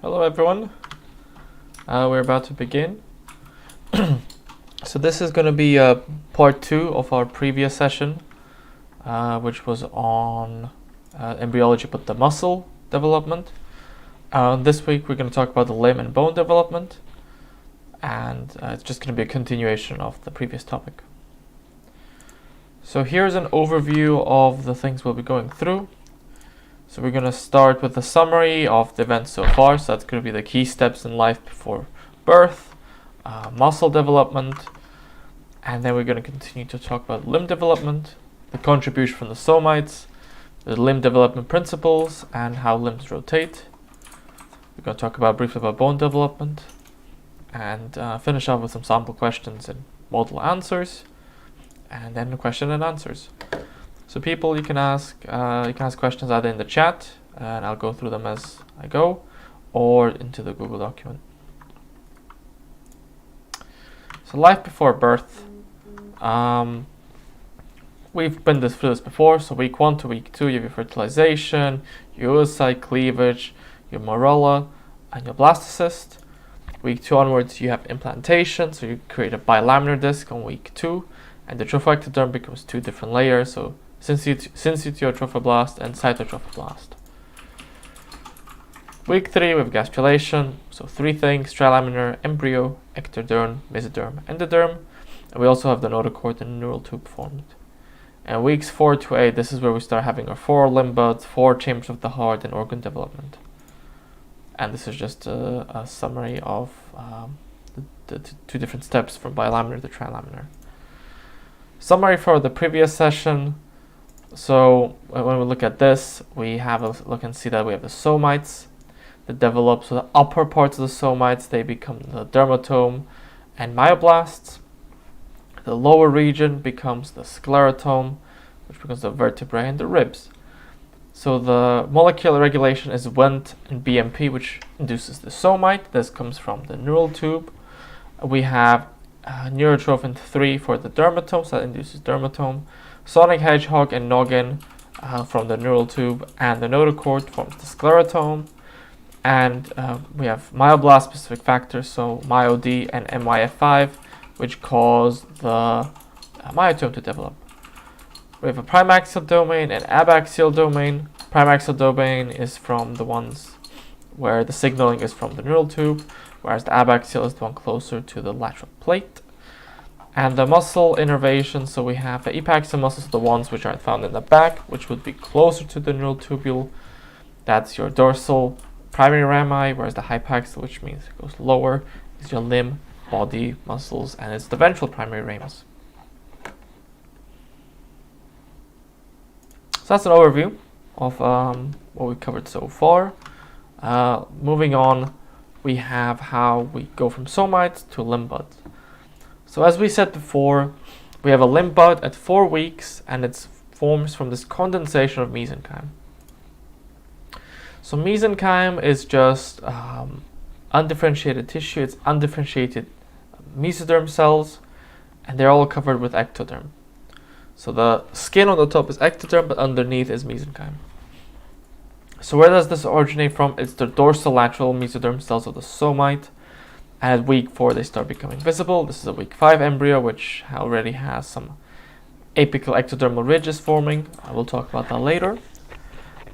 Hello everyone, we're about to begin. So this is going to be part 2 of our previous session, which was on embryology but the muscle development. This week we're going to talk about the limb and bone development, and it's just going to be a continuation of the previous topic. So here's an overview of the things we'll be going through. So we're going to start with a summary of the events so far. So that's going to be the key steps in life before birth, muscle development, and then we're going to continue to talk about limb development, the contribution from the somites, the limb development principles, and how limbs rotate. We're going to talk briefly about bone development, and finish off with some sample questions and model answers, and then the question and answers. So people, you can ask questions either in the chat, and I'll go through them as I go, or into the Google document. So life before birth. We've been through this before. So week 1 to week 2, you have your fertilization, your oocyte cleavage, your morula, and your blastocyst. Week 2 onwards, you have implantation. So you create a bilaminar disc on week 2, and the trophectoderm becomes 2 different layers. So syncytiotrophoblaст and cytotrophoblast. Week 3 we have gastrulation, so 3 things: trilaminar, embryo, ectoderm, mesoderm, endoderm, and we also have the notochord and neural tube formed. And weeks 4 to 8, this is where we start having our 4 limb buds, 4 chambers of the heart, and organ development. And this is just a summary of the 2 different steps from bilaminar to trilaminar. Summary for the previous session. So when we look at this, we have a look and see that we have the somites that develop. So the upper parts of the somites, they become the dermatome and myoblasts. The lower region becomes the sclerotome, which becomes the vertebrae and the ribs. So the molecular regulation is Wnt and BMP, which induces the somite. This comes from the neural tube. We have neurotrophin 3 for the dermatome, so that induces dermatome. Sonic hedgehog and noggin from the neural tube, and the notochord forms the sclerotome. And we have myoblast specific factors, so MyoD and MYF5, which cause the myotome to develop. We have a primaxial domain and abaxial domain. Primaxial domain is from the ones where the signaling is from the neural tube, whereas the abaxial is the one closer to the lateral plate. And the muscle innervation, so we have the epaxial muscles, the ones which aren't found in the back, which would be closer to the neural tubule. That's your dorsal primary rami, whereas the hypaxial, which means it goes lower, is your limb, body, muscles, and it's the ventral primary ramus. So that's an overview of what we covered so far. Moving on, we have how we go from somites to limb buds. So as we said before, we have a limb bud at 4 weeks, and it forms from this condensation of mesenchyme. So mesenchyme is just undifferentiated tissue. It's undifferentiated mesoderm cells, and they're all covered with ectoderm. So the skin on the top is ectoderm, but underneath is mesenchyme. So where does this originate from? It's the dorsolateral mesoderm cells of the somite. And at week 4, they start becoming visible. This is a week 5 embryo, which already has some apical ectodermal ridges forming. I will talk about that later.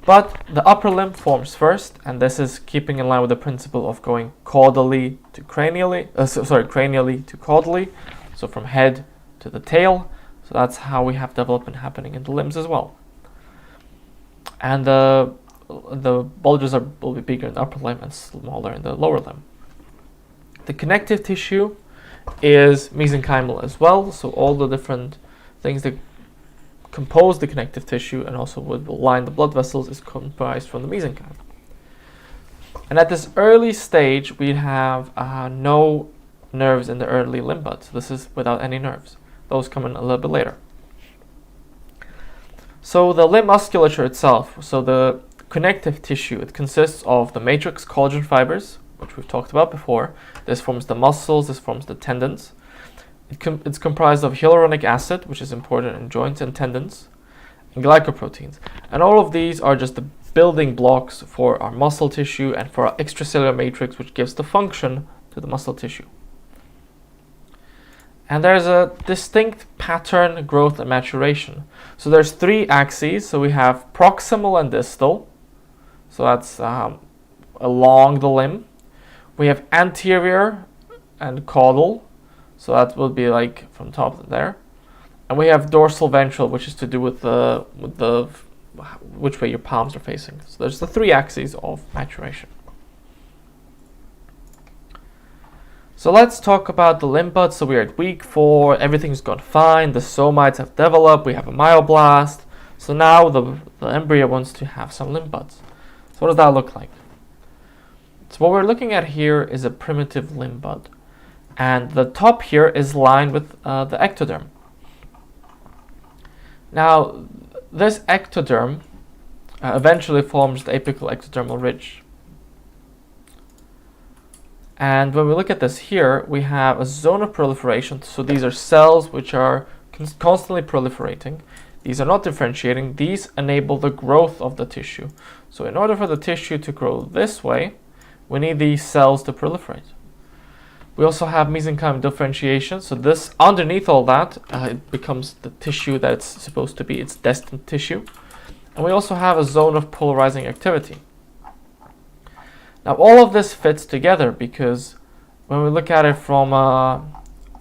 But the upper limb forms first, and this is keeping in line with the principle of going caudally to cranially, cranially to caudally, so from head to the tail. So that's how we have development happening in the limbs as well. And the bulges will be bigger in the upper limb and smaller in the lower limb. The connective tissue is mesenchymal as well, so all the different things that compose the connective tissue and also would line the blood vessels is comprised from the mesenchyme. And at this early stage, we have no nerves in the early limb bud, so this is without any nerves. Those come in a little bit later. So the limb musculature itself, so the connective tissue, it consists of the matrix collagen fibers, which we've talked about before. This forms the muscles, this forms the tendons. It's comprised of hyaluronic acid, which is important in joints and tendons, and glycoproteins. And all of these are just the building blocks for our muscle tissue and for our extracellular matrix, which gives the function to the muscle tissue. And there's a distinct pattern, growth, and maturation. So there's 3 axes. So we have proximal and distal. So that's along the limb. We have anterior and caudal. So that will be like from top there. And we have dorsal ventral, which is to do with which way your palms are facing. So there's the 3 axes of maturation. So let's talk about the limb buds. So we're at week 4, everything's gone fine, the somites have developed, we have a myoblast. So now the embryo wants to have some limb buds. So what does that look like? So what we're looking at here is a primitive limb bud. And the top here is lined with the ectoderm. Now this ectoderm eventually forms the apical ectodermal ridge. And when we look at this here, we have a zone of proliferation. So these are cells which are constantly proliferating. These are not differentiating. These enable the growth of the tissue. So in order for the tissue to grow this way, we need these cells to proliferate. We also have mesenchymal differentiation. So this, underneath all that, it becomes the tissue that it's supposed to be. It's destined tissue. And we also have a zone of polarizing activity. Now all of this fits together because when we look at it from a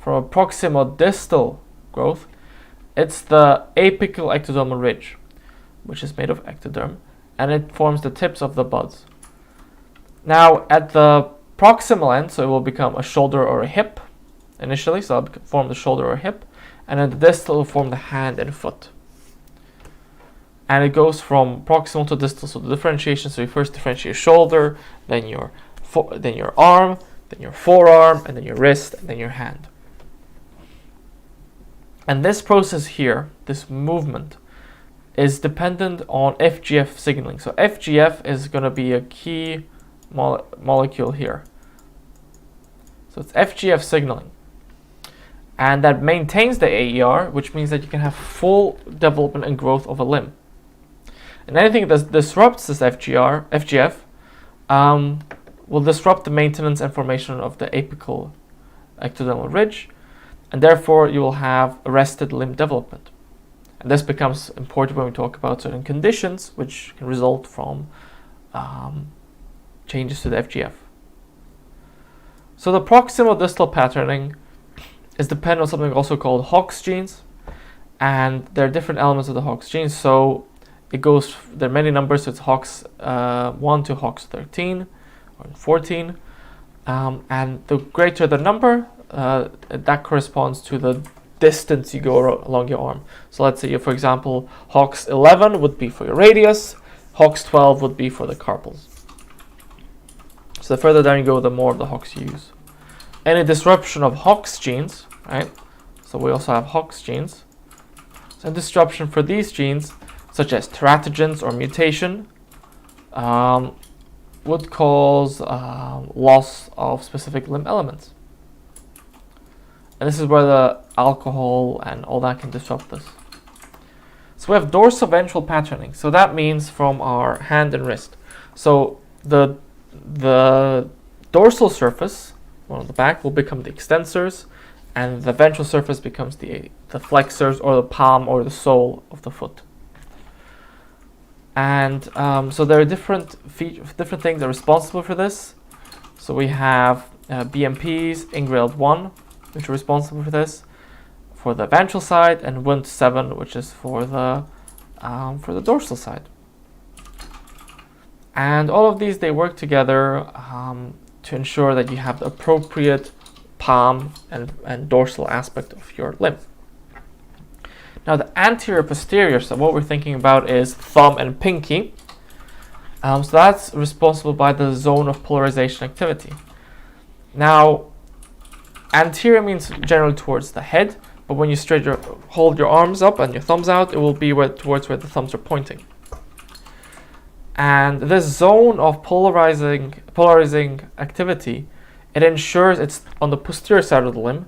proximal distal growth, it's the apical ectodermal ridge, which is made of ectoderm, and it forms the tips of the buds. Now at the proximal end, so it will become a shoulder or a hip initially, so it'll form the shoulder or hip, and then the distal will form the hand and foot. And it goes from proximal to distal, so the differentiation, so you first differentiate shoulder, then your arm, then your forearm, and then your wrist, and then your hand. And this process here, this movement, is dependent on FGF signaling. So FGF is going to be a key molecule here. So it's FGF signaling. And that maintains the AER, which means that you can have full development and growth of a limb. And anything that disrupts this FGF will disrupt the maintenance and formation of the apical ectodermal ridge, and therefore you will have arrested limb development. And this becomes important when we talk about certain conditions which can result from changes to the FGF. So the proximal distal patterning is dependent on something also called Hox genes, and there are different elements of the Hox genes. So it goes, there are many numbers, so it's Hox 1 to Hox 13 or 14, and the greater the number, that corresponds to the distance you go along your arm. So let's say, for example, Hox 11 would be for your radius, Hox 12 would be for the carpals. So the further down you go, the more of the Hox you use. Any disruption of Hox genes, right? So we also have Hox genes. So disruption for these genes, such as teratogens or mutation, would cause loss of specific limb elements. And this is where the alcohol and all that can disrupt this. So we have dorsoventral patterning. So that means from our hand and wrist. So the dorsal surface, one on the back, will become the extensors, and the ventral surface becomes the flexors or the palm or the sole of the foot. And so there are different things that are responsible for this. So we have BMPs, Ingrailed1, which are responsible for this, for the ventral side, and Wnt7, which is for the dorsal side. And all of these, they work together to ensure that you have the appropriate palm and dorsal aspect of your limb. Now the anterior posterior, so what we're thinking about is thumb and pinky. So that's responsible by the zone of polarization activity. Now anterior means generally towards the head, but when you hold your arms up and your thumbs out, it will be towards where the thumbs are pointing. And this zone of polarizing activity, it ensures it's on the posterior side of the limb,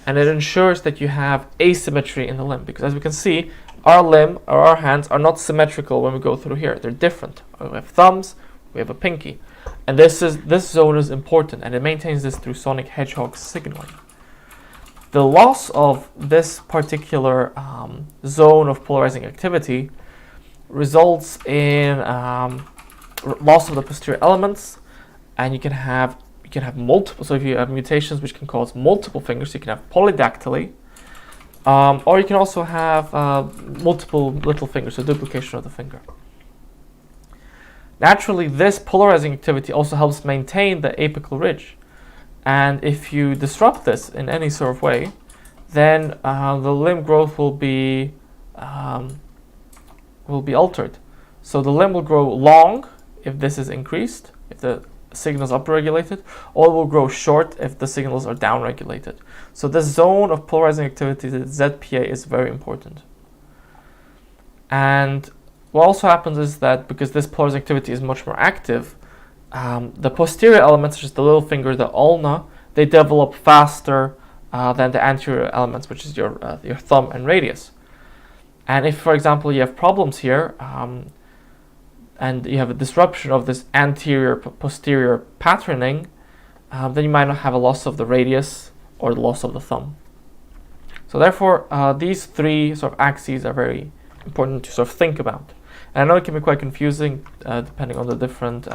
and it ensures that you have asymmetry in the limb, because as we can see, our limb or our hands are not symmetrical when we go through here. They're different. We have thumbs, we have a pinky. And this zone is important, and it maintains this through sonic hedgehog signaling. The loss of this particular zone of polarizing activity results in loss of the posterior elements, and you can have multiple. So if you have mutations which can cause multiple fingers, you can have polydactyly, or you can also have multiple little fingers, so duplication of the finger. Naturally, this polarizing activity also helps maintain the apical ridge, and if you disrupt this in any sort of way, then the limb growth will be altered. So the limb will grow long if this is increased, if the signal is upregulated, or it will grow short if the signals are downregulated. So this zone of polarizing activity, the ZPA, is very important. And what also happens is that because this polarizing activity is much more active, the posterior elements, such as the little finger, the ulna, they develop faster than the anterior elements, which is your thumb and radius. And if, for example, you have problems here, and you have a disruption of this anterior-posterior patterning, then you might not have a loss of the radius or the loss of the thumb. So therefore, these three sort of axes are very important to sort of think about. And I know it can be quite confusing depending on the different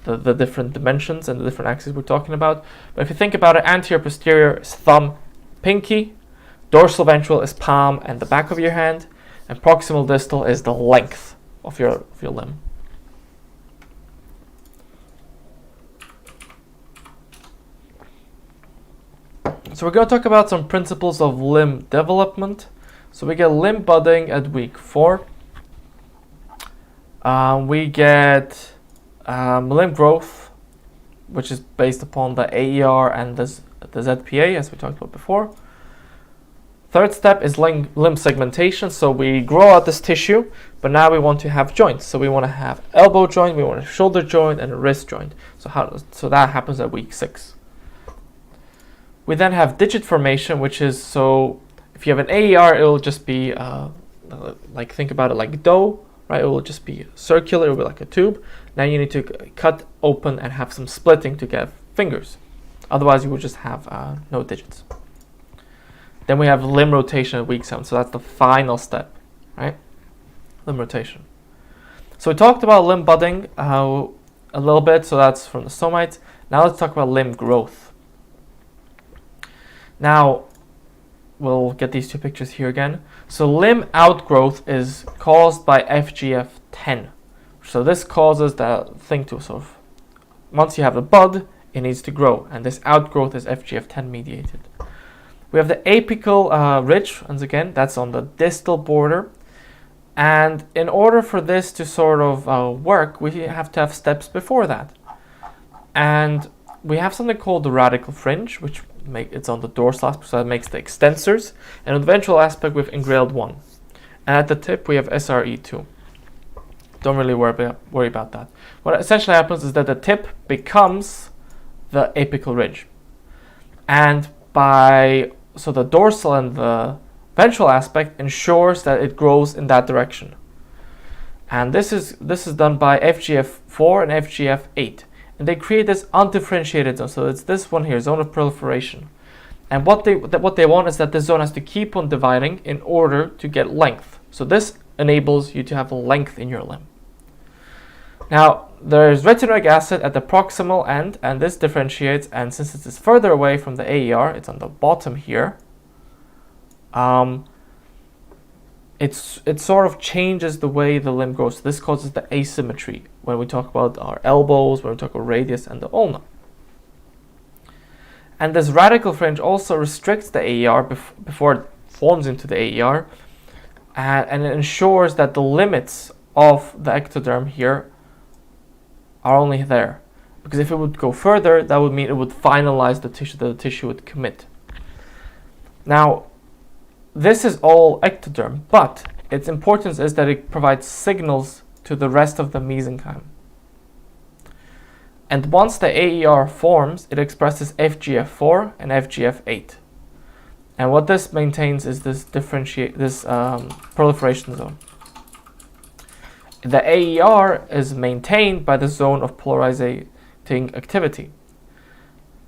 the different dimensions and the different axes we're talking about. But if you think about it, anterior-posterior is thumb, pinky, dorsal ventral is palm and the back of your hand, and proximal distal is the length of your limb. So we're going to talk about some principles of limb development. So we get limb budding at week 4. We get limb growth, which is based upon the AER and the ZPA, as we talked about before. Third step is limb segmentation. So we grow out this tissue, but now we want to have joints. So we want to have elbow joint, we want a shoulder joint, and a wrist joint. So that happens at week 6. We then have digit formation, which is, so if you have an AER, it will just be like, think about it like dough, right? It will just be circular, it will be like a tube. Now you need to cut open and have some splitting to get fingers. Otherwise, you will just have no digits. Then we have limb rotation at week 7. So that's the final step, right? Limb rotation. So we talked about limb budding a little bit. So that's from the somites. Now let's talk about limb growth. Now, we'll get these two pictures here again. So limb outgrowth is caused by FGF10. So this causes the thing to sort of, once you have a bud, it needs to grow. And this outgrowth is FGF10 mediated. We have the apical ridge, once again, that's on the distal border. And in order for this to sort of work, we have to have steps before that. And we have something called the radical fringe, which it's on the dorsal aspect, so that makes the extensors. And on the ventral aspect, we have engrailed 1. And at the tip, we have SRE2. Don't really worry about that. What essentially happens is that the tip becomes the apical ridge. And so the dorsal and the ventral aspect ensures that it grows in that direction. And this is done by FGF4 and FGF8. And they create this undifferentiated zone. So it's this one here, zone of proliferation. And what they want is that this zone has to keep on dividing in order to get length. So this enables you to have length in your limb. Now, there's retinoic acid at the proximal end, and this differentiates, and since it is further away from the AER, it's on the bottom here, it sort of changes the way the limb grows. So this causes the asymmetry when we talk about our elbows, when we talk about radius and the ulna. And this radical fringe also restricts the AER before it forms into the AER, and it ensures that the limits of the ectoderm here are only there. Because if it would go further, that would mean it would finalize the tissue, that the tissue would commit. Now, this is all ectoderm, but its importance is that it provides signals to the rest of the mesenchyme. And once the AER forms, it expresses FGF4 and FGF8. And what this maintains is this proliferation zone. The AER is maintained by the zone of polarizing activity,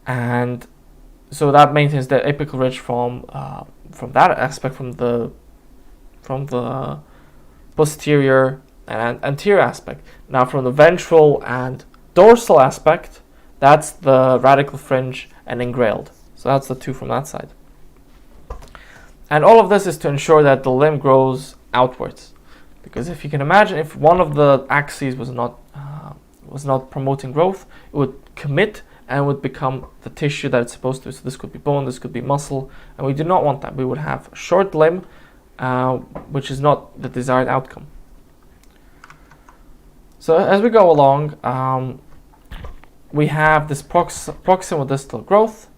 and so that maintains the apical ridge from that aspect, from the posterior and anterior aspect. Now, from the ventral and dorsal aspect, that's the radical fringe and engrailed. So that's the two from that side. And all of this is to ensure that the limb grows outwards. Because if you can imagine, if one of the axes was not promoting growth, it would commit and would become the tissue that it's supposed to. So this could be bone, this could be muscle, and we do not want that. We would have a short limb, which is not the desired outcome. So as we go along, we have this proximal distal growth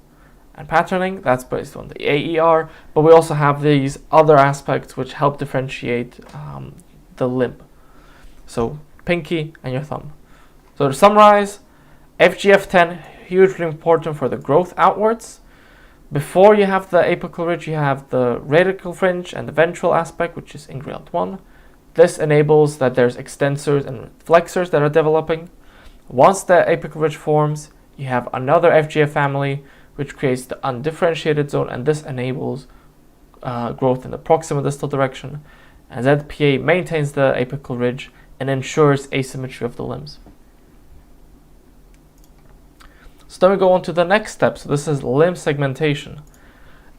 and patterning. That's based on the AER, but we also have these other aspects which help differentiate the limb. So pinky and your thumb. So to summarize, FGF10 hugely important for the growth outwards. Before you have the apical ridge, you have the radical fringe and the ventral aspect, which is engrailed 1. This enables that there's extensors and flexors that are developing. Once the apical ridge forms, you have another FGF family, which creates the undifferentiated zone, and this enables growth in the proximal distal direction. And ZPA maintains the apical ridge and ensures asymmetry of the limbs. So then we go on to the next step. So this is limb segmentation.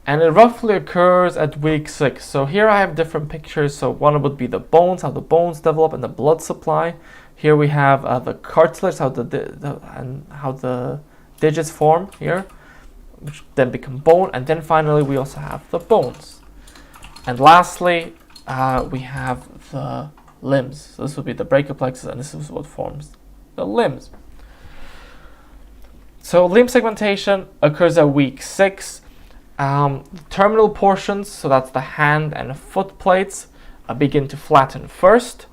And it roughly occurs at week 6. So here I have different pictures. So one would be the bones, how the bones develop and the blood supply. Here we have the cartilage, how the digits form here, which then become bone. And then finally we also have the bones. And lastly, we have the limbs. So this would be the brachial plexus, and this is what forms the limbs. So limb segmentation occurs at week 6. Terminal portions, so that's the hand and foot plates, begin to flatten first,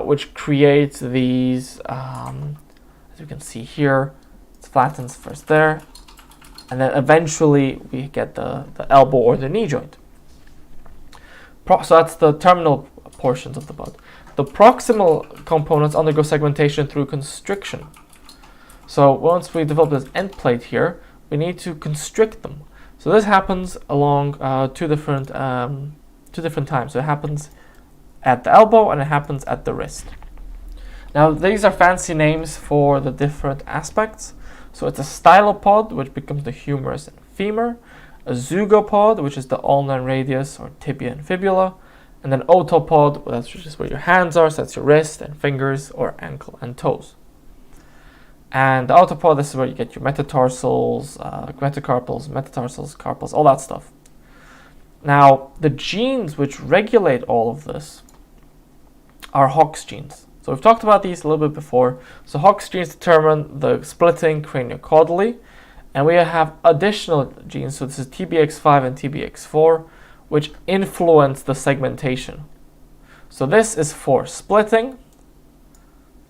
which creates these, as you can see here, it flattens first there, and then eventually we get the elbow or the knee joint. So that's the terminal portions of the bud. The proximal components undergo segmentation through constriction. So once we develop this end plate here, we need to constrict them. So this happens along two different times. So it happens at the elbow and it happens at the wrist. Now these are fancy names for the different aspects. So it's a stylopod, which becomes the humerus and femur, a zeugopod, which is the ulna and radius or tibia and fibula, and then otopod, that's just where your hands are, so that's your wrist and fingers or ankle and toes. And the otopod, this is where you get your metatarsals, metacarpals, metatarsals, carpals, all that stuff. Now, the genes which regulate all of this are Hox genes. So we've talked about these a little bit before. So Hox genes determine the splitting craniocaudally, and we have additional genes, so this is TBX5 and TBX4, which influence the segmentation. So this is for splitting,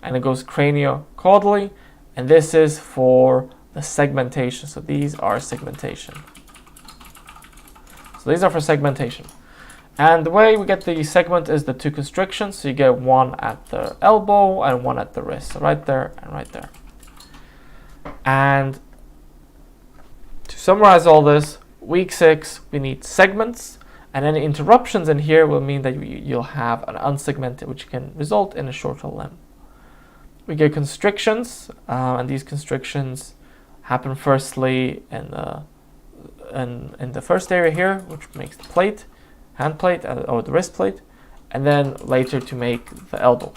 and it goes craniocaudally, and this is for the segmentation. So these are segmentation. So these are for segmentation. And the way we get the segment is the two constrictions. So you get one at the elbow and one at the wrist. So right there and right there. And to summarize all this, week 6, we need segments. And any interruptions in here will mean that you'll have an unsegmented, which can result in a shorter limb. We get constrictions, and these constrictions happen firstly in the first area here, which makes the plate, hand plate, or the wrist plate, and then later to make the elbow.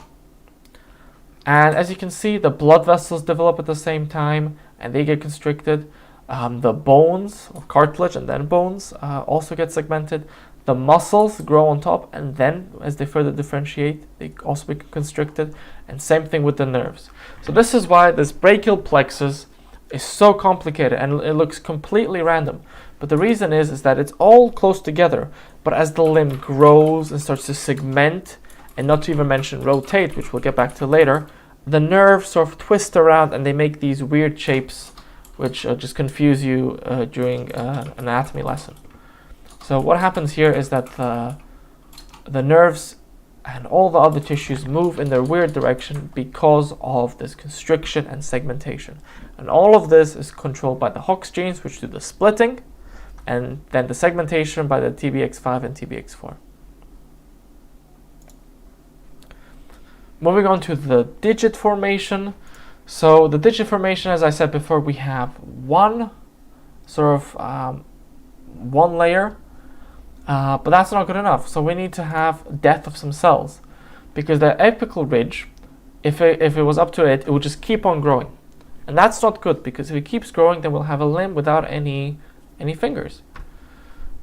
And as you can see, the blood vessels develop at the same time, and they get constricted. The bones, or cartilage and then bones, also get segmented. The muscles grow on top, and then as they further differentiate, they also become constricted, and same thing with the nerves. So this is why this brachial plexus is so complicated, and it looks completely random. But the reason is that it's all close together, but as the limb grows and starts to segment, and not to even mention rotate, which we'll get back to later, the nerves sort of twist around and they make these weird shapes, which just confuse you during an anatomy lesson. So what happens here is that the nerves and all the other tissues move in their weird direction because of this constriction and segmentation. And all of this is controlled by the Hox genes, which do the splitting, and then the segmentation by the TBX5 and TBX4. Moving on to the digit formation. So the digit formation, as I said before, we have one layer, but that's not good enough. So we need to have death of some cells, because the apical ridge, if it was up to it would just keep on growing, and that's not good, because if it keeps growing, then we'll have a limb without any fingers.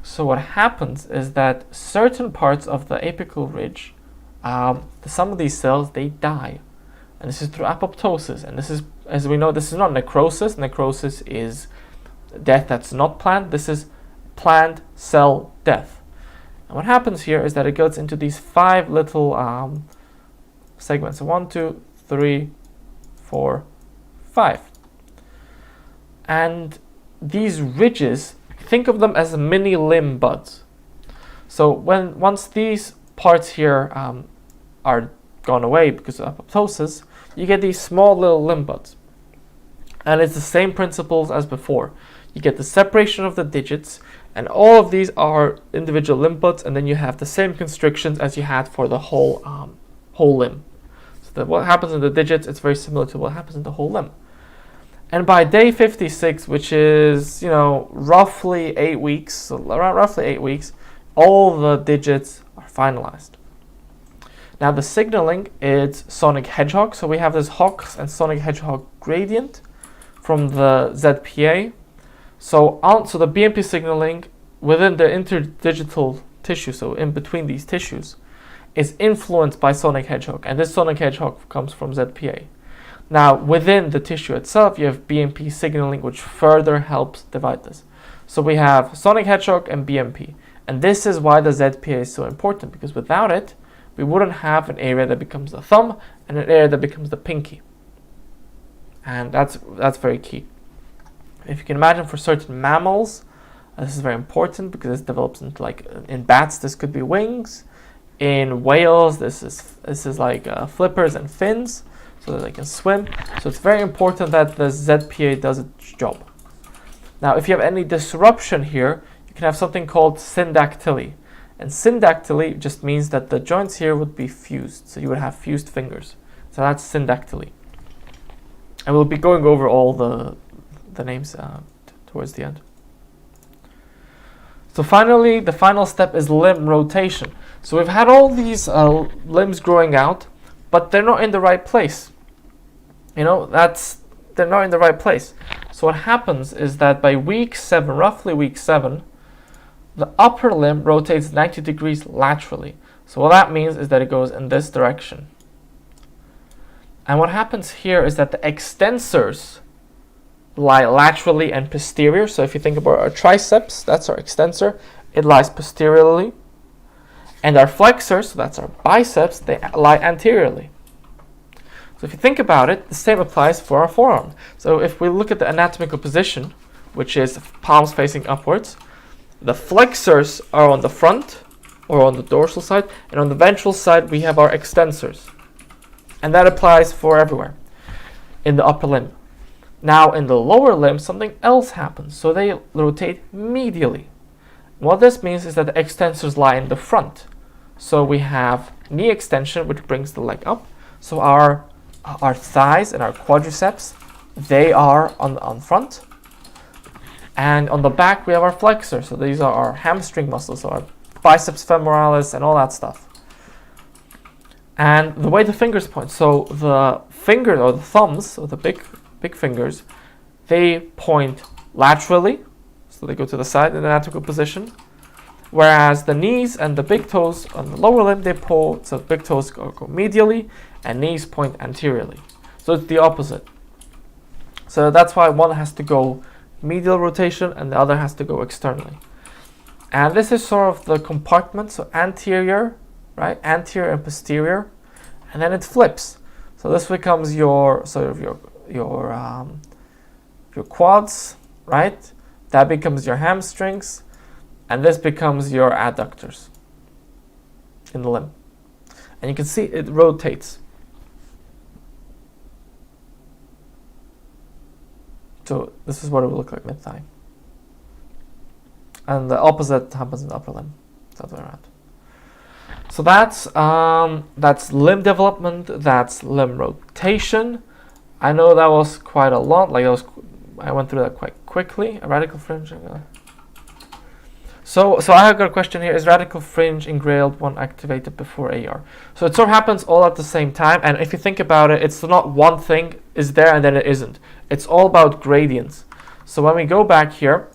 So what happens is that certain parts of the apical ridge, some of these cells, they die, and this is through apoptosis. And this is, as we know, this is not necrosis. Necrosis is death that's not planned. This is planned cell death. And what happens here is that it goes into these 5 little segments. So 1, 2, 3, 4, 5. And these ridges, think of them as mini limb buds. So once these parts here are gone away because of apoptosis, you get these small little limb buds. And it's the same principles as before. You get the separation of the digits, and all of these are individual limb buds, and then you have the same constrictions as you had for the whole limb. So that what happens in the digits, it's very similar to what happens in the whole limb. And by day 56, which is, roughly 8 weeks, so around roughly 8 weeks, all the digits are finalized. Now the signaling is sonic hedgehog. So we have this Hox and sonic hedgehog gradient from the ZPA. So the BMP signaling within the interdigital tissue, so in between these tissues, is influenced by sonic hedgehog, and this sonic hedgehog comes from ZPA. Now within the tissue itself, you have BMP signaling, which further helps divide this. So we have sonic hedgehog and BMP, and this is why the ZPA is so important, because without it, we wouldn't have an area that becomes the thumb and an area that becomes the pinky. And that's very key. If you can imagine, for certain mammals, this is very important, because this develops into, like, in bats, this could be wings. In whales, this is like flippers and fins, so that they can swim. So it's very important that the ZPA does its job. Now, if you have any disruption here, you can have something called syndactyly. And syndactyly just means that the joints here would be fused. So you would have fused fingers. So that's syndactyly. And we'll be going over all the names towards the end. So finally, the final step is limb rotation. So we've had all these limbs growing out, but they're not in the right place. They're not in the right place. So what happens is that by week 7, roughly week 7, the upper limb rotates 90 degrees laterally. So what that means is that it goes in this direction. And what happens here is that the extensors lie laterally and posterior. So if you think about our triceps, that's our extensor, it lies posteriorly. And our flexors, so that's our biceps, they lie anteriorly. So if you think about it, the same applies for our forearm. So if we look at the anatomical position, which is palms facing upwards, the flexors are on the front or on the dorsal side, and on the ventral side we have our extensors. And that applies for everywhere in the upper limb. Now in the lower limb, something else happens. So they rotate medially. What this means is that the extensors lie in the front. So we have knee extension, which brings the leg up. So our thighs and our quadriceps, they are on front. And on the back, we have our flexors. So these are our hamstring muscles, so our biceps femoralis and all that stuff. And the way the fingers point, so the fingers or the thumbs, or the big fingers, they point laterally. So they go to the side in the anatomical position. Whereas the knees and the big toes on the lower limb, they pull, so big toes go medially and knees point anteriorly. So it's the opposite. So that's why one has to go medial rotation and the other has to go externally. And this is sort of the compartment, so anterior, right? Anterior and posterior, and then it flips. So this becomes your sort of your quads, right? That becomes your hamstrings, and this becomes your adductors in the limb. And you can see it rotates. So this is what it will look like mid-thigh. And the opposite happens in the upper limb, the other way around. So that's limb development, that's limb rotation. I know that was quite a lot, I went through that quite quickly. A radical fringe. So I have got a question here. Is radical fringe in GRAIL 1 activated before AR? So it sort of happens all at the same time, and if you think about it, it's not one thing is there and then it isn't. It's all about gradients. So when we go back here,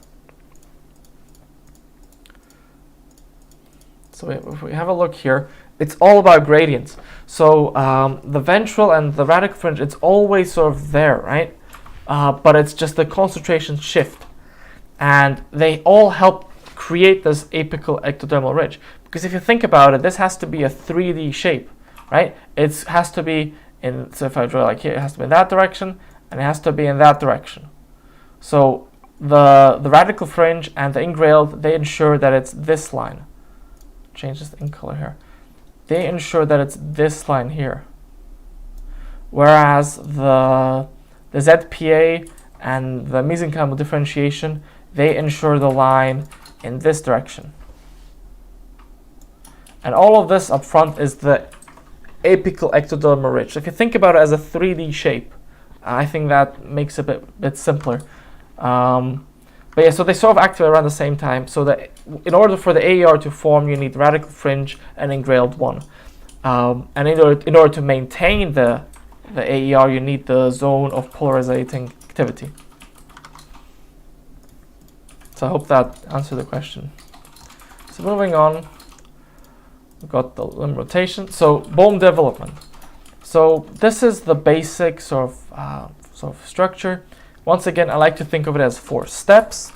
so if we have a look here, it's all about gradients. So the ventral and the radical fringe, it's always sort of there, right? But it's just the concentration shift. And they all help create this apical ectodermal ridge. Because if you think about it, this has to be a 3D shape, right? It has to be in, so if I draw like here, it has to be in that direction, and it has to be in that direction. So the radical fringe and the ingrailed, they ensure that it's this line. Change this in color here. They ensure that it's this line here. Whereas the ZPA and the mesenchymal differentiation, they ensure the line in this direction. And all of this up front is the apical ectodermal ridge. So if you think about it as a 3D shape, I think that makes it a bit simpler. But yeah, so they sort of activate around the same time. So that in order for the AER to form, you need radical fringe and ingrailed 1. And in order to maintain the AER, you need the zone of polarizing activity. So I hope that answered the question. So moving on, we've got the limb rotation. So bone development. So this is the basic sort of structure. Once again, I like to think of it as 4 steps.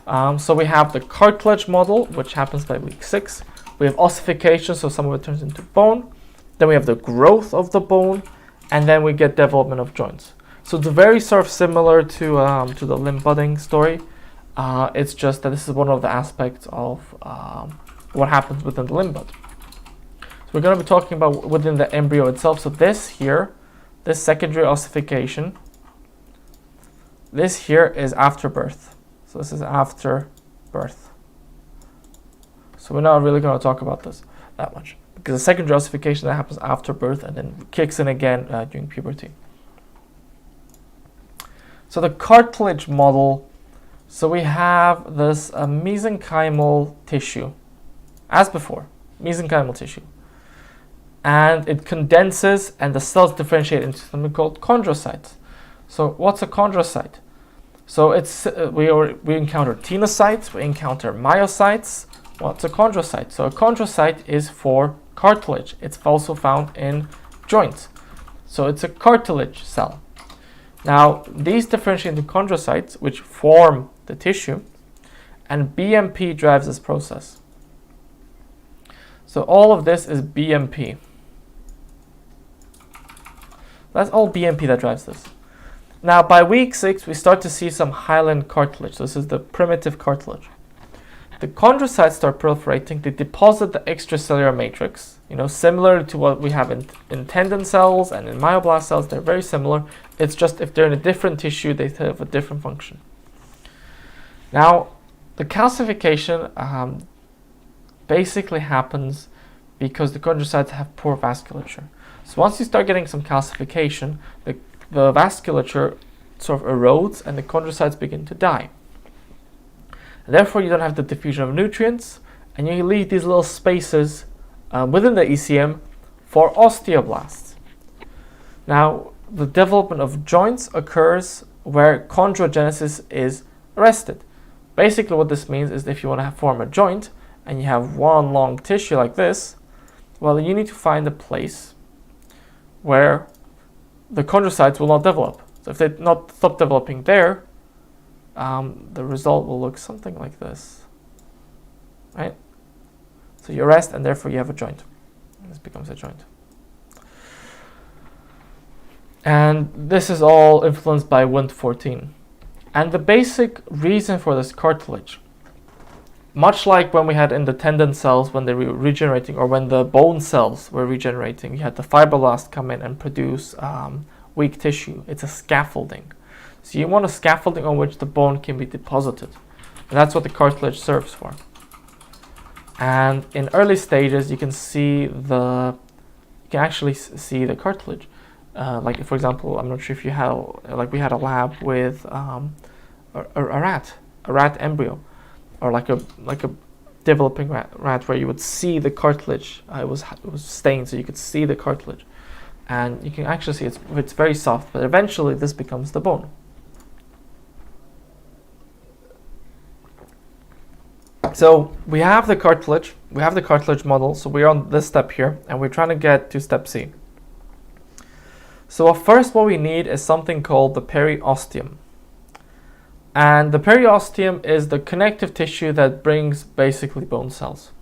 So we have the cartilage model, which happens by week 6. We have ossification, so some of it turns into bone. Then we have the growth of the bone, and then we get development of joints. So it's very sort of similar to the limb budding story. It's just that this is one of the aspects of what happens within the limb bud. So we're going to be talking about within the embryo itself. So this here, this secondary ossification, this here is after birth. So this is after birth. So we're not really going to talk about this that much, because the secondary ossification that happens after birth and then kicks in again during puberty. So the cartilage model, so we have this mesenchymal tissue, as before, mesenchymal tissue. And it condenses and the cells differentiate into something called chondrocytes. So what's a chondrocyte? So it's we encounter tenocytes, we encounter myocytes. What's a chondrocyte? So a chondrocyte is for cartilage. It's also found in joints. So it's a cartilage cell. Now these differentiate into chondrocytes, which form the tissue, and BMP drives this process. So all of this is BMP. That's all BMP that drives this. Now by week 6 we start to see some hyaline cartilage. So this is the primitive cartilage. The chondrocytes start proliferating. They deposit the extracellular matrix, similar to what we have in tendon cells and in myoblast cells. They're very similar. It's just if they're in a different tissue, they have a different function. Now, the calcification basically happens because the chondrocytes have poor vasculature. So once you start getting some calcification, the vasculature sort of erodes and the chondrocytes begin to die. And therefore, you don't have the diffusion of nutrients, and you leave these little spaces within the ECM for osteoblasts. Now, the development of joints occurs where chondrogenesis is arrested. Basically, what this means is if you want to form a joint and you have one long tissue like this, well, you need to find a place where the chondrocytes will not develop. So if they not stop developing there, the result will look something like this, right? So you arrest and therefore you have a joint. This becomes a joint. And this is all influenced by Wnt14. And the basic reason for this cartilage much like when we had in the tendon cells when they were regenerating, or when the bone cells were regenerating, you had the fibroblasts come in and produce weak tissue. It's a scaffolding. So you want a scaffolding on which the bone can be deposited. And that's what the cartilage serves for. And in early stages, you can actually see the cartilage. Like for example, I'm not sure if you had, like we had a lab with a rat embryo, or like a developing rat where you would see the cartilage. It was stained, so you could see the cartilage, and you can actually see it's very soft. But eventually, this becomes the bone. So we have the cartilage. We have the cartilage model. So we're on this step here, and we're trying to get to step C. So first, what we need is something called the periosteum. And the periosteum is the connective tissue that brings basically bone cells.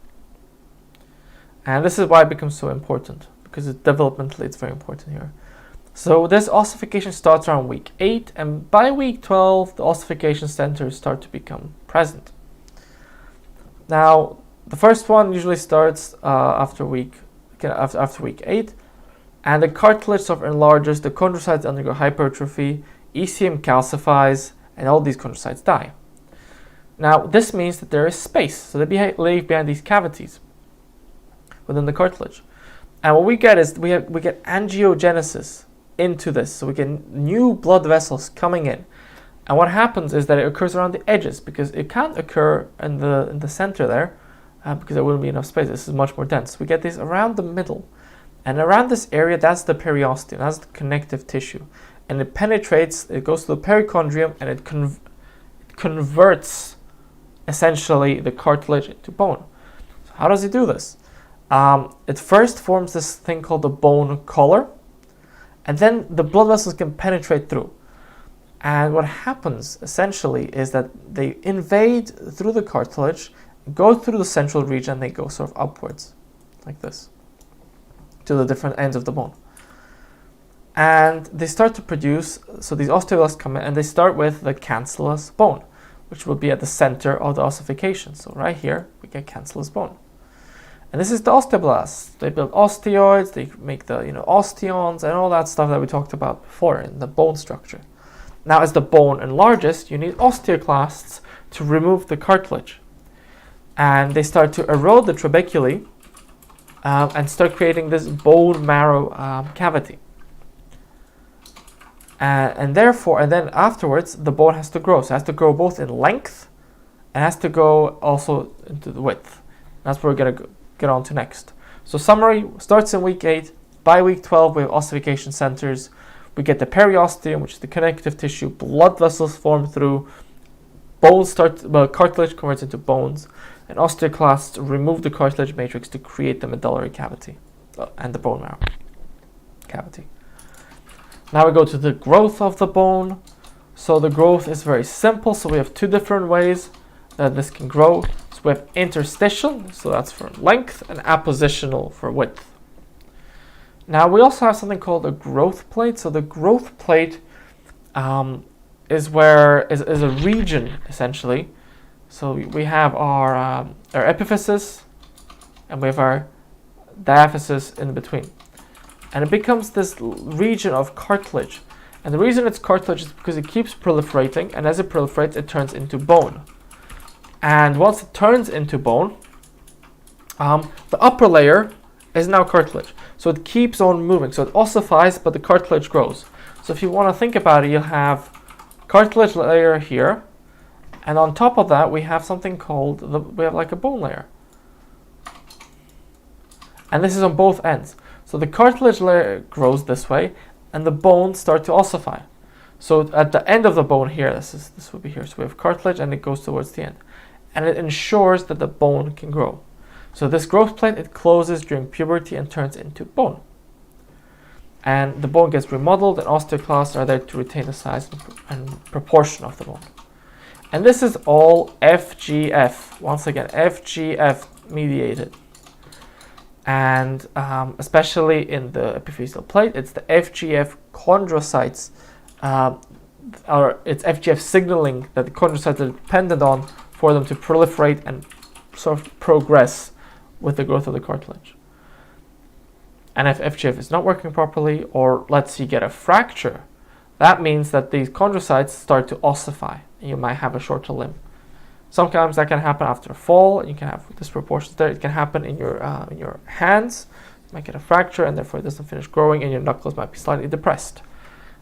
And this is why it becomes so important, because developmentally it's very important here. So this ossification starts around week 8, and by week 12, the ossification centers start to become present. Now, the first one usually starts after week 8, and the cartilage sort of enlarges, the chondrocytes undergo hypertrophy, ECM calcifies, and all these chondrocytes die. Now, this means that there is space, so they leave behind these cavities within the cartilage. And what we get is we get angiogenesis into this, so we get new blood vessels coming in. And what happens is that it occurs around the edges, because it can't occur in the center there, because there wouldn't be enough space. This is much more dense. We get this around the middle, and around this area, that's the periosteum, that's the connective tissue. And it penetrates, it goes to the perichondrium, and it converts essentially the cartilage into bone. So how does it do this? It first forms this thing called the bone collar, and then the blood vessels can penetrate through. And what happens essentially is that they invade through the cartilage, go through the central region, and they go sort of upwards, like this, to the different ends of the bone. And they start to produce, so these osteoblasts come in, and they start with the cancellous bone, which will be at the center of the ossification. So right here, we get cancellous bone. And this is the osteoblasts. They build osteoids, they make the osteons, and all that stuff that we talked about before in the bone structure. Now, as the bone enlarges, you need osteoclasts to remove the cartilage. And they start to erode the trabeculae and start creating this bone marrow cavity. And then afterwards, the bone has to grow. So it has to grow both in length and has to go also into the width. That's what we're going to get on to next. So summary starts in week 8. By week 12, we have ossification centers. We get the periosteum, which is the connective tissue. Blood vessels form through. Cartilage converts into bones. And osteoclasts remove the cartilage matrix to create the medullary cavity and the bone marrow cavity. Now we go to the growth of the bone. So the growth is very simple. So we have two different ways that this can grow. So we have interstitial, so that's for length, and appositional for width. Now we also have something called a growth plate. So the growth plate is a region essentially. So we have our epiphysis, and we have our diaphysis in between. And it becomes this region of cartilage. And the reason it's cartilage is because it keeps proliferating, and as it proliferates, it turns into bone. And once it turns into bone, the upper layer is now cartilage. So it keeps on moving. So it ossifies, but the cartilage grows. So if you want to think about it, you'll have cartilage layer here, and on top of that, we have something called, we have like a bone layer. And this is on both ends. So the cartilage layer grows this way, and the bones start to ossify. So at the end of the bone here, this would be here. So we have cartilage, and it goes towards the end. And it ensures that the bone can grow. So this growth plate, it closes during puberty and turns into bone. And the bone gets remodeled, and osteoclasts are there to retain the size and proportion of the bone. And this is all FGF. Once again, FGF mediated. And especially in the epiphyseal plate, it's the FGF chondrocytes, or it's FGF signaling that the chondrocytes are dependent on for them to proliferate and sort of progress with the growth of the cartilage. And if FGF is not working properly, or let's say you get a fracture, that means that these chondrocytes start to ossify, and you might have a shorter limb. Sometimes that can happen after a fall, and you can have disproportions there. It can happen in your hands. You might get a fracture, and therefore it doesn't finish growing, and your knuckles might be slightly depressed.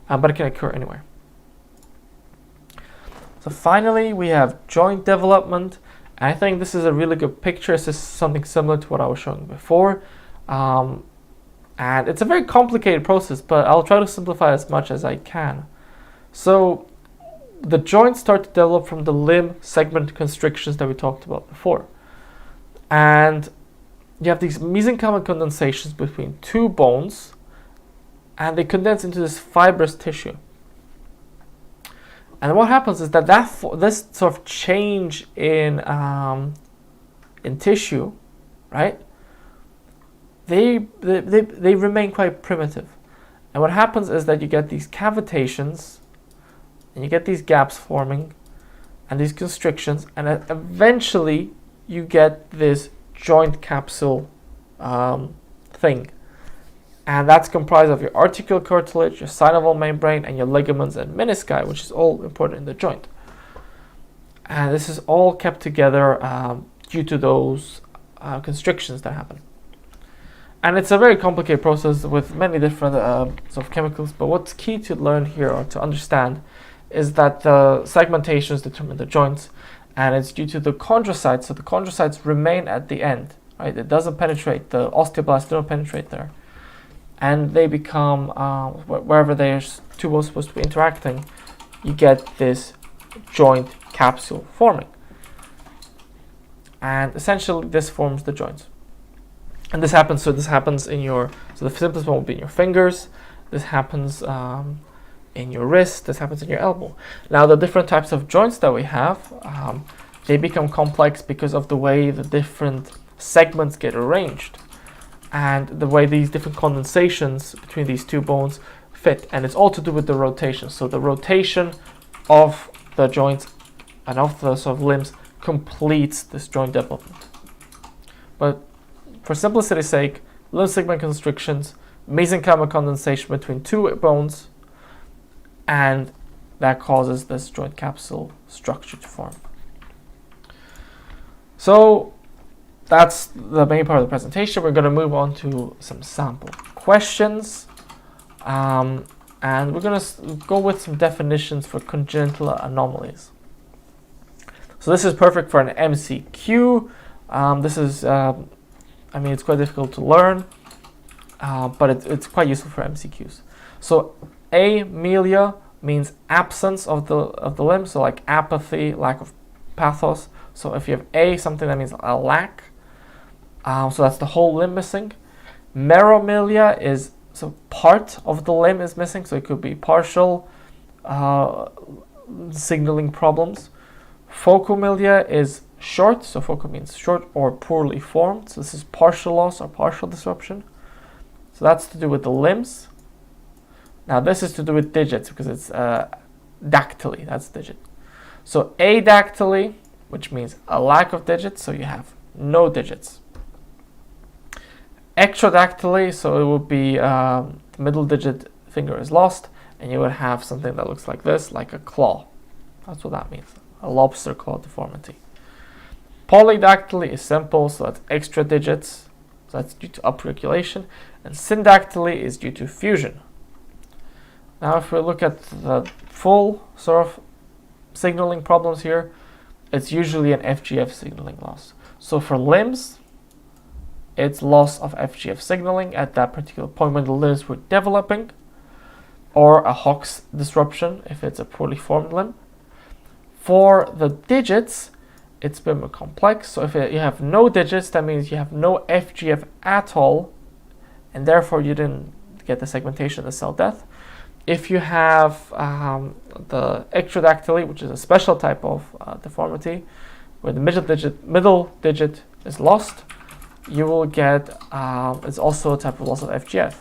But it can occur anywhere. So finally, we have joint development. And I think this is a really good picture. This is something similar to what I was showing before. And it's a very complicated process, but I'll try to simplify as much as I can. So the joints start to develop from the limb segment constrictions that we talked about before. And you have these mesenchymal condensations between two bones, and they condense into this fibrous tissue. And what happens is that this sort of change in tissue, right? They remain quite primitive. And what happens is that you get these cavitations, and you get these gaps forming, and these constrictions, and eventually you get this joint capsule thing. And that's comprised of your articular cartilage, your synovial membrane, and your ligaments and menisci, which is all important in the joint. And this is all kept together due to those constrictions that happen. And it's a very complicated process with many different sort of chemicals, but what's key to learn here or to understand is that the segmentations determine the joints, and it's due to the chondrocytes. So the chondrocytes remain at the end, right? It doesn't penetrate, the osteoblasts don't penetrate there. And they become, wherever there's two bones supposed to be interacting, you get this joint capsule forming. And essentially this forms the joints. And this happens in your, so the simplest one will be in your fingers, this happens in your wrist, this happens in your elbow. Now the different types of joints that we have, they become complex because of the way the different segments get arranged, and the way these different condensations between these two bones fit. And it's all to do with the rotation. So the rotation of the joints and of the sort of limbs completes this joint development. But for simplicity's sake, limb segment constrictions, mesenchymal condensation between two bones, and that causes this joint capsule structure to form. So that's the main part of the presentation. We're going to move on to some sample questions. And we're going to go with some definitions for congenital anomalies. So this is perfect for an MCQ. This is, it's quite difficult to learn, but it's quite useful for MCQs. So amelia means absence of the limb, so like apathy, lack of pathos. So if you have something that means a lack. So that's the whole limb missing. Meromelia is, so part of the limb is missing, so it could be partial signaling problems. Focomelia is short, so focal means short or poorly formed. So this is partial loss or partial disruption. So that's to do with the limbs. Now this is to do with digits because it's dactyly, that's digit. So adactyly, which means a lack of digits, so you have no digits. Extradactyly, so it would be the middle digit finger is lost, and you would have something that looks like this, like a claw. That's what that means, a lobster claw deformity. Polydactyly is simple, so that's extra digits, so that's due to upregulation, and syndactyly is due to fusion. Now if we look at the full sort of signaling problems here, it's usually an FGF signaling loss. So for limbs, it's loss of FGF signaling at that particular point when the limbs were developing, or a Hox disruption if it's a poorly formed limb. For the digits, it's a bit more complex. So if you have no digits, that means you have no FGF at all, and therefore you didn't get the segmentation, the cell death. If you have the extradactyly, which is a special type of deformity, where the middle digit is lost, you will get, it's also a type of loss of FGF.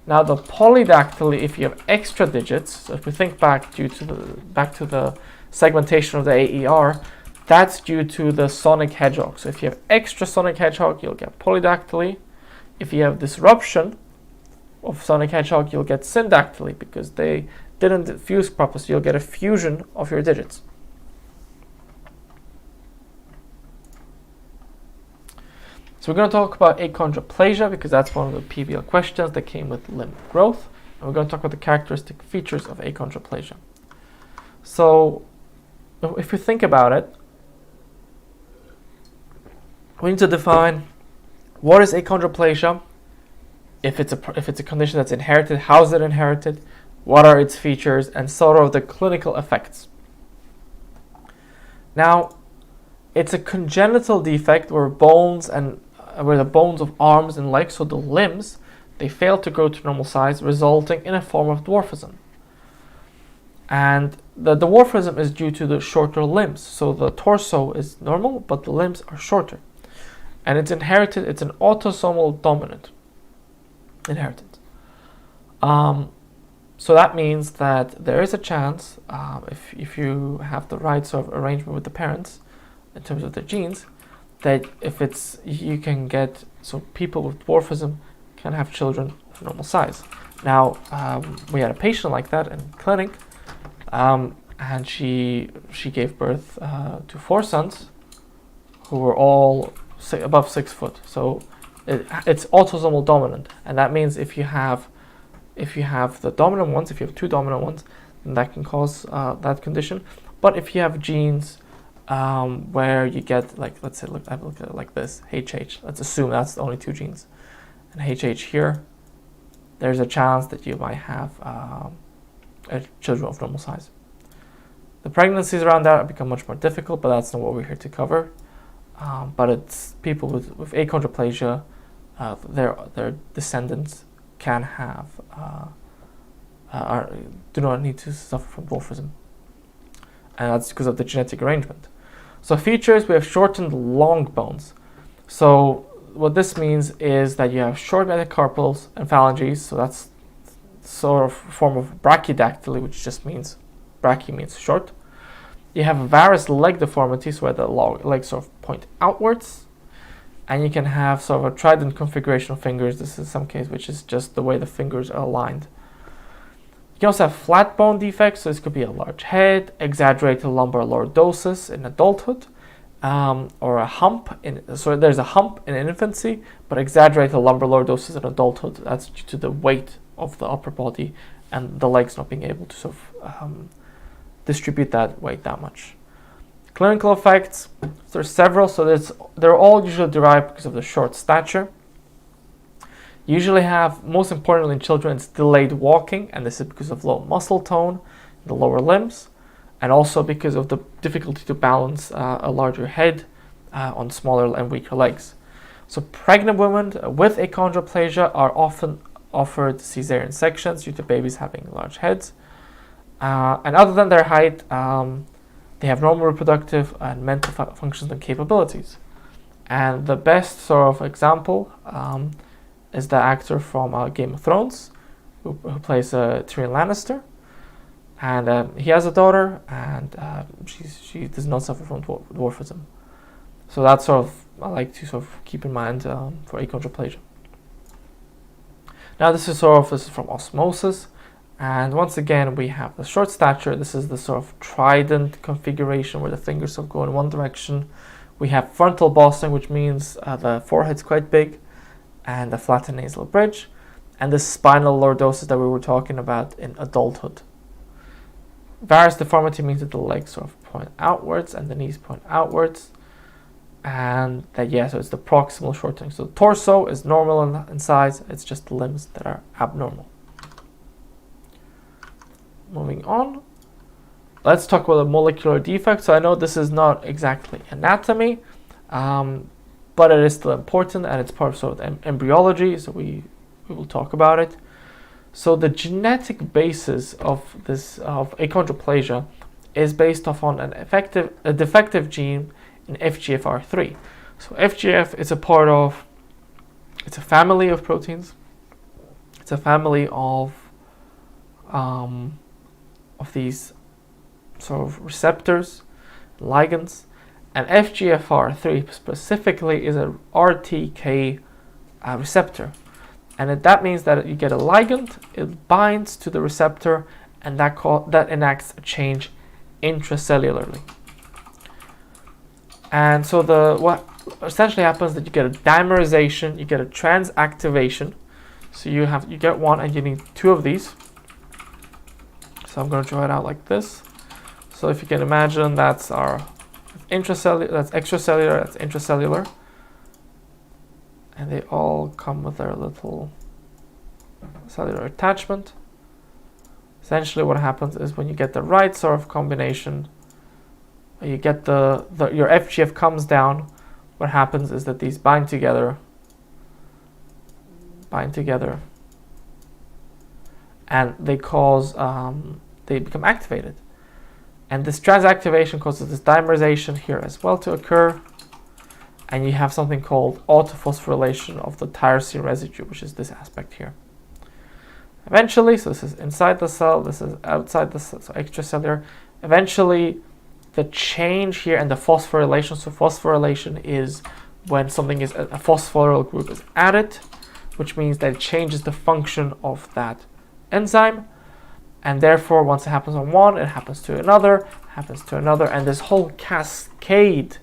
Now the polydactyly, if you have extra digits, so if we think back to the segmentation of the AER, That's due to the sonic hedgehog. So if you have extra sonic hedgehog, you'll get polydactyly. If you have disruption of sonic hedgehog, you'll get syndactyly because they didn't fuse properly, so you'll get a fusion of your digits. So we're going to talk about achondroplasia because that's one of the PBL questions that came with limb growth. And we're going to talk about the characteristic features of achondroplasia. So if you think about it, we need to define what is achondroplasia, if it's a condition that's inherited, how is it inherited, what are its features, and sort of the clinical effects. Now, it's a congenital defect where the bones of arms and legs, so the limbs, they fail to grow to normal size, resulting in a form of dwarfism. And the dwarfism is due to the shorter limbs. So the torso is normal, but the limbs are shorter. And it's inherited, it's an autosomal dominant inheritance. So that means that there is a chance, if you have the right sort of arrangement with the parents in terms of their genes, that you can get, so people with dwarfism can have children of normal size. Now, we had a patient like that in clinic, and she gave birth to 4 sons who were all above 6 foot. So it's autosomal dominant, and that means if you have the dominant ones, if you have 2 dominant ones, then that can cause that condition. But if you have genes where you get, like, let's say, look at it like this, HH. Let's assume that's the only 2 genes, and HH here, there's a chance that you might have children of normal size. The pregnancies around that become much more difficult, but that's not what we're here to cover. But it's people with achondroplasia, their descendants can have, do not need to suffer from dwarfism. And that's because of the genetic arrangement. So features, we have shortened long bones. So what this means is that you have short metacarpals and phalanges, so that's sort of a form of brachydactyly, which just means, brachy means short. You have a varus leg deformities where the legs sort of point outwards, and you can have sort of a trident configuration of fingers. This is some case which is just the way the fingers are aligned. You can also have flat bone defects, so this could be a large head, exaggerated lumbar lordosis in adulthood, or a hump. So there's a hump in infancy, but exaggerated lumbar lordosis in adulthood. That's due to the weight of the upper body and the legs not being able to sort of distribute that weight that much. Clinical effects, there's several, so they're all usually derived because of the short stature. Usually have, most importantly in children, it's delayed walking, and this is because of low muscle tone in the lower limbs, and also because of the difficulty to balance a larger head on smaller and weaker legs. So pregnant women with achondroplasia are often offered cesarean sections due to babies having large heads. And other than their height, they have normal reproductive and mental functions and capabilities. And the best sort of example is the actor from Game of Thrones, who plays Tyrion Lannister. And he has a daughter, and she does not suffer from dwarfism. So that's sort of, I like to sort of keep in mind for achondroplasia. Now this is from osmosis. And once again, we have the short stature. This is the sort of trident configuration where the fingers sort of go in one direction. We have frontal bossing, which means the forehead's quite big, and the flattened nasal bridge, and the spinal lordosis that we were talking about in adulthood. Varus deformity means that the legs sort of point outwards and the knees point outwards. And that, so it's the proximal shortening. So the torso is normal in size, it's just the limbs that are abnormal. Moving on, let's talk about the molecular defects. So I know this is not exactly anatomy, but it is still important, and it's part of sort of embryology, so we will talk about it. So the genetic basis of achondroplasia is based off on a defective gene in FGFR3. So FGF is it's a family of proteins. It's a family of these sort of receptors, ligands, And FGFR3 specifically is a RTK receptor. And that means that you get a ligand, it binds to the receptor, and that enacts a change intracellularly. And so what essentially happens is that you get a dimerization, you get a transactivation. So you get one, and you need two of these. So I'm going to draw it out like this. So if you can imagine, that's our intracellular, that's extracellular, that's intracellular. And they all come with their little cellular attachment. Essentially what happens is when you get the right sort of combination, you get your FGF comes down, what happens is that these bind together, and they become activated. And this transactivation causes this dimerization here as well to occur, and you have something called autophosphorylation of the tyrosine residue, which is this aspect here. Eventually, so this is inside the cell, this is outside the cell, so extracellular. Eventually, the change here and the phosphorylation, so phosphorylation is when something is, a phosphoryl group is added, which means that it changes the function of that enzyme. And therefore, once it happens on one, it happens to another, and this whole cascade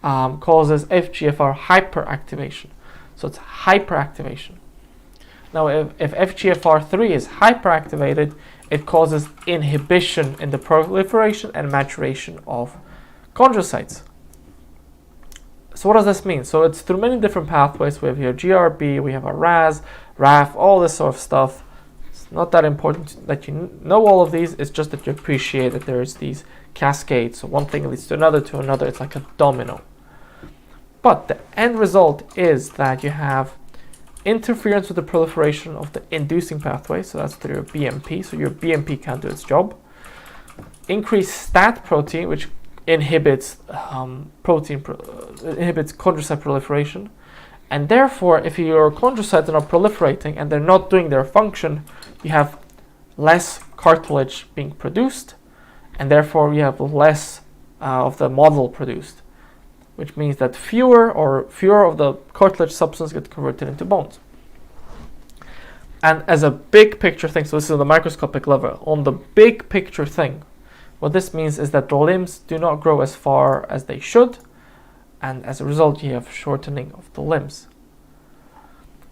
causes FGFR hyperactivation. So it's hyperactivation. Now, if FGFR3 is hyperactivated, it causes inhibition in the proliferation and maturation of chondrocytes. So what does this mean? So it's through many different pathways. We have here GRB, we have a RAS, RAF, all this sort of stuff. It's not that important that you know all of these. It's just that you appreciate that there's these cascades. So one thing leads to another. It's like a domino. But the end result is that you have interference with the proliferation of the inducing pathway. So that's through your BMP. So your BMP can't do its job. Increased STAT protein, which inhibits inhibits chondrocyte proliferation. And therefore, if your chondrocytes are not proliferating and they're not doing their function, you have less cartilage being produced, and therefore you have less of the model produced, which means that fewer of the cartilage substance get converted into bones. And as a big picture thing, so this is on the microscopic level, on the big picture thing, what this means is that the limbs do not grow as far as they should, and as a result you have shortening of the limbs.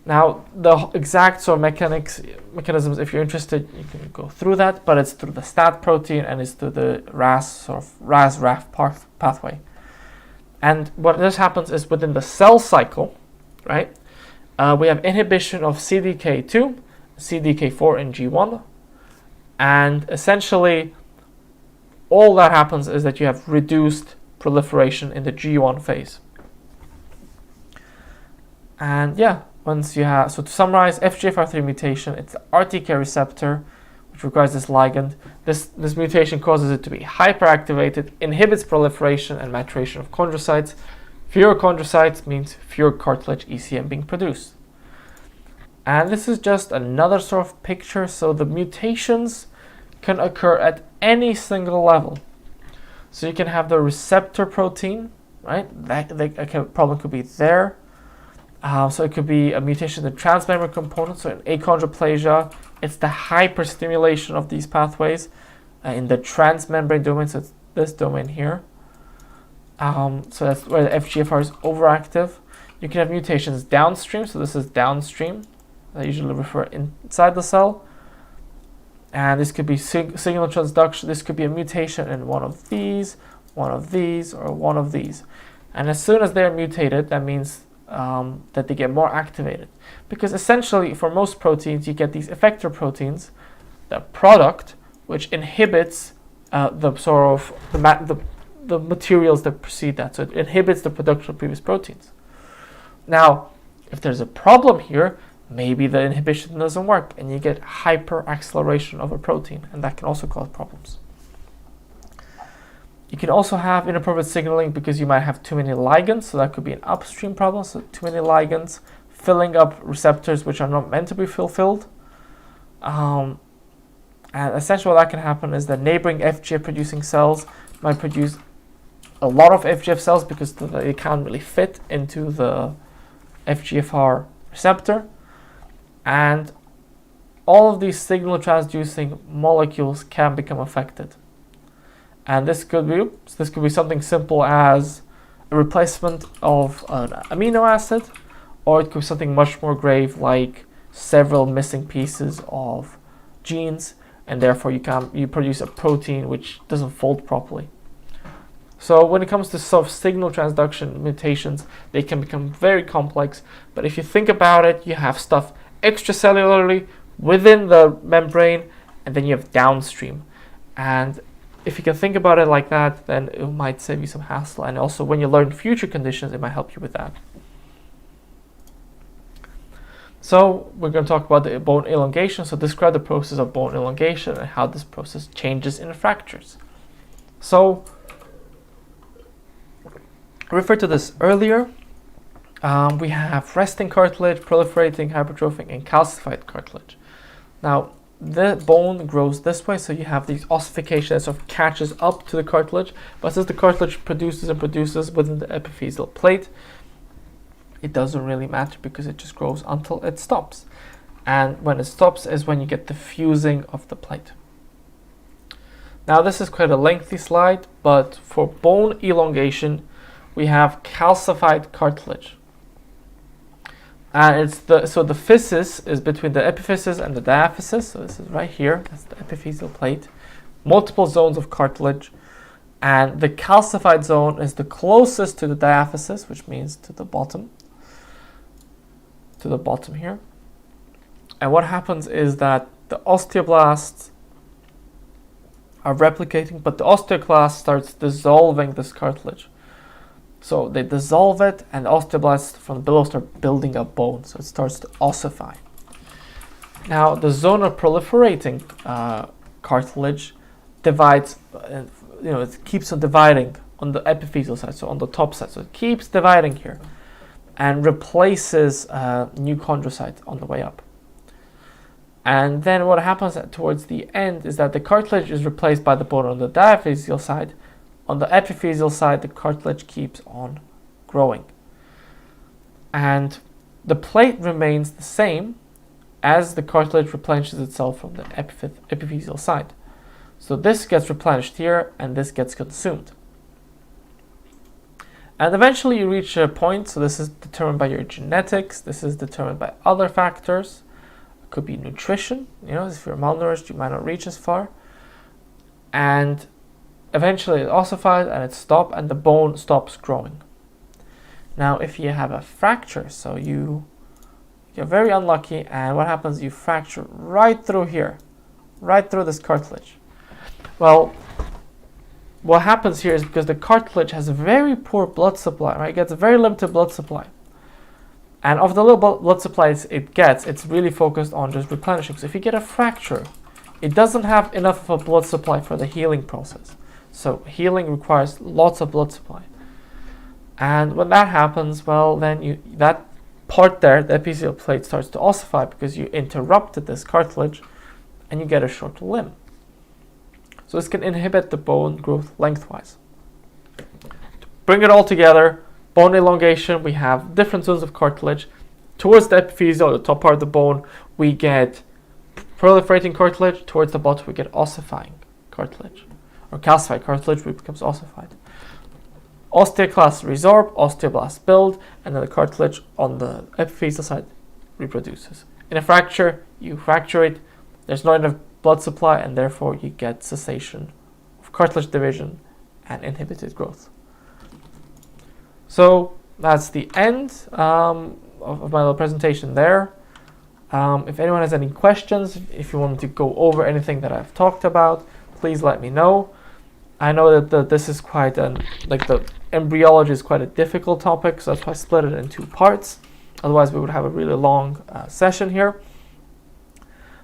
Now, the exact sort of mechanisms, if you're interested, you can go through that, but it's through the STAT protein and it's through the RAS-RAF pathway. And what this happens is within the cell cycle, right, we have inhibition of CDK2, CDK4, and G1, and essentially all that happens is that you have reduced proliferation in the G1 phase. And yeah, once you have, so to summarize, FGFR3 mutation, it's the RTK receptor, which requires this ligand. This mutation causes it to be hyperactivated, inhibits proliferation and maturation of chondrocytes. Fewer chondrocytes means fewer cartilage ECM being produced. And this is just another sort of picture. So the mutations can occur at any single level. So you can have the receptor protein, right? That problem could be there. So it could be a mutation in the transmembrane component. So in achondroplasia, it's the hyperstimulation of these pathways in the transmembrane domain. So it's this domain here. So that's where the FGFR is overactive. You can have mutations downstream. So this is downstream. I usually refer inside the cell. And this could be signal transduction. This could be a mutation in one of these, or one of these. And as soon as they're mutated, that means that they get more activated. Because essentially, for most proteins, you get these effector proteins, the product, which inhibits the materials that precede that. So it inhibits the production of previous proteins. Now, if there's a problem here, maybe the inhibition doesn't work and you get hyperacceleration of a protein, and that can also cause problems. You can also have inappropriate signaling because you might have too many ligands, so that could be an upstream problem. So too many ligands filling up receptors which are not meant to be fulfilled. And essentially what that can happen is that neighboring FGF producing cells might produce a lot of FGF cells because they can't really fit into the FGFR receptor, and all of these signal transducing molecules can become affected. And this could be something simple as a replacement of an amino acid, or it could be something much more grave like several missing pieces of genes, and therefore you produce a protein which doesn't fold properly. So when it comes to soft signal transduction mutations, they can become very complex, but if you think about it, you have stuff extracellularly within the membrane, and then you have downstream. And if you can think about it like that, then it might save you some hassle, and also when you learn future conditions, it might help you with that. So we're going to talk about the bone elongation. So describe the process of bone elongation and how this process changes in fractures. So I referred to this earlier. We have resting cartilage, proliferating, hypertrophic, and calcified cartilage. Now the bone grows this way, so you have these ossification that sort of catches up to the cartilage, but since the cartilage produces and produces within the epiphyseal plate, it doesn't really matter because it just grows until it stops. And when it stops is when you get the fusing of the plate. Now this is quite a lengthy slide, but for bone elongation, we have calcified cartilage. And the physis is between the epiphysis and the diaphysis. So this is right here, that's the epiphyseal plate. Multiple zones of cartilage. And the calcified zone is the closest to the diaphysis, which means to the bottom here. And what happens is that the osteoblasts are replicating, but the osteoclast starts dissolving this cartilage. So they dissolve it, and the osteoblasts from below start building up bone, so it starts to ossify. Now the zone of proliferating cartilage divides, it keeps on dividing on the epiphyseal side, so on the top side, so it keeps dividing here, and replaces new chondrocyte on the way up. And then what happens towards the end is that the cartilage is replaced by the bone on the diaphyseal side. On the epiphyseal side, the cartilage keeps on growing. And the plate remains the same as the cartilage replenishes itself from the epiphyseal side. So this gets replenished here, and this gets consumed. And eventually you reach a point, so this is determined by your genetics, this is determined by other factors. It could be nutrition, if you're malnourished, you might not reach as far. And eventually it ossifies and it stops, and the bone stops growing. Now if you have a fracture, so you're very unlucky, and what happens, you fracture right through here, right through this cartilage. Well, what happens here is because the cartilage has a very poor blood supply, right? It gets a very limited blood supply. And of the little blood supplies it gets, it's really focused on just replenishing. So if you get a fracture, it doesn't have enough of a blood supply for the healing process. So healing requires lots of blood supply. And when that happens, well, then that part there, the epiphyseal plate, starts to ossify because you interrupted this cartilage, and you get a short limb. So this can inhibit the bone growth lengthwise. To bring it all together, bone elongation, we have different zones of cartilage. Towards the epiphyseal, the top part of the bone, we get proliferating cartilage. Towards the bottom, we get ossifying cartilage, or calcified cartilage, which becomes ossified. Osteoclasts resorb, osteoblasts build, and then the cartilage on the epiphyseal side reproduces. In a fracture, you fracture it, there's not enough blood supply, and therefore you get cessation of cartilage division and inhibited growth. So that's the end of my little presentation there. If anyone has any questions, if you want me to go over anything that I've talked about, please let me know. I know that this is quite the embryology is quite a difficult topic, so that's why I split it in two parts. Otherwise, we would have a really long session here.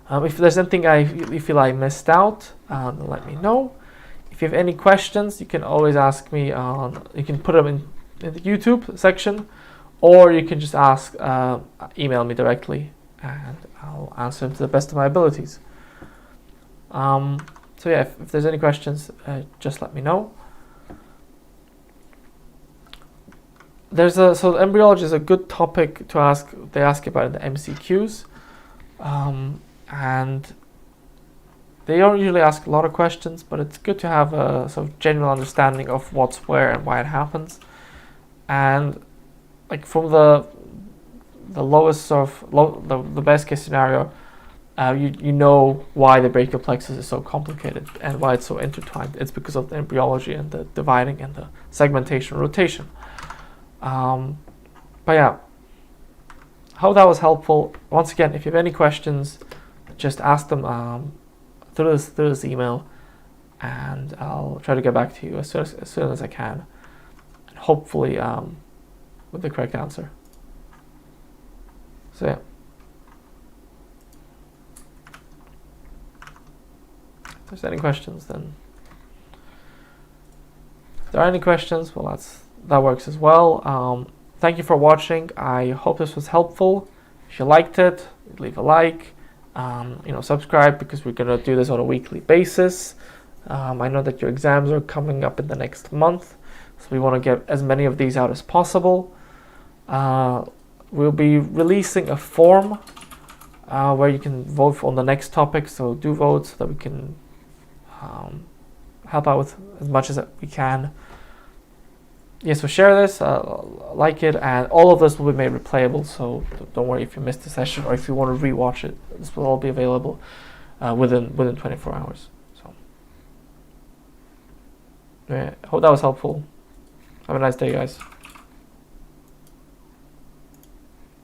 If there's anything you feel I missed out, then let me know. If you have any questions, you can always ask me you can put them in the YouTube section, or you can just email me directly, and I'll answer them to the best of my abilities. So yeah, if there's any questions, just let me know. So embryology is a good topic to ask. They ask about in the MCQs, and they don't usually ask a lot of questions, but it's good to have a sort of general understanding of what's where and why it happens. And like from the lowest sort of the best case scenario, you know why the brachial plexus is so complicated and why it's so intertwined. It's because of the embryology and the dividing and the segmentation, rotation. But yeah, hope that was helpful. Once again, if you have any questions, just ask them through this email, and I'll try to get back to you as soon as I can, and hopefully with the correct answer. So yeah. If there's any questions, then if there are any questions, well, that works as well. Thank you for watching. I hope this was helpful. If you liked it, leave a like. Subscribe, because we're gonna do this on a weekly basis. I know that your exams are coming up in the next month, so we want to get as many of these out as possible. We'll be releasing a form where you can vote on the next topic, so do vote so that we can help out with as much as we can. Yeah, so share this, like it, and all of this will be made replayable, so don't worry if you missed the session or if you want to rewatch it. This will all be available within 24 hours. So yeah, I hope that was helpful. Have a nice day, guys.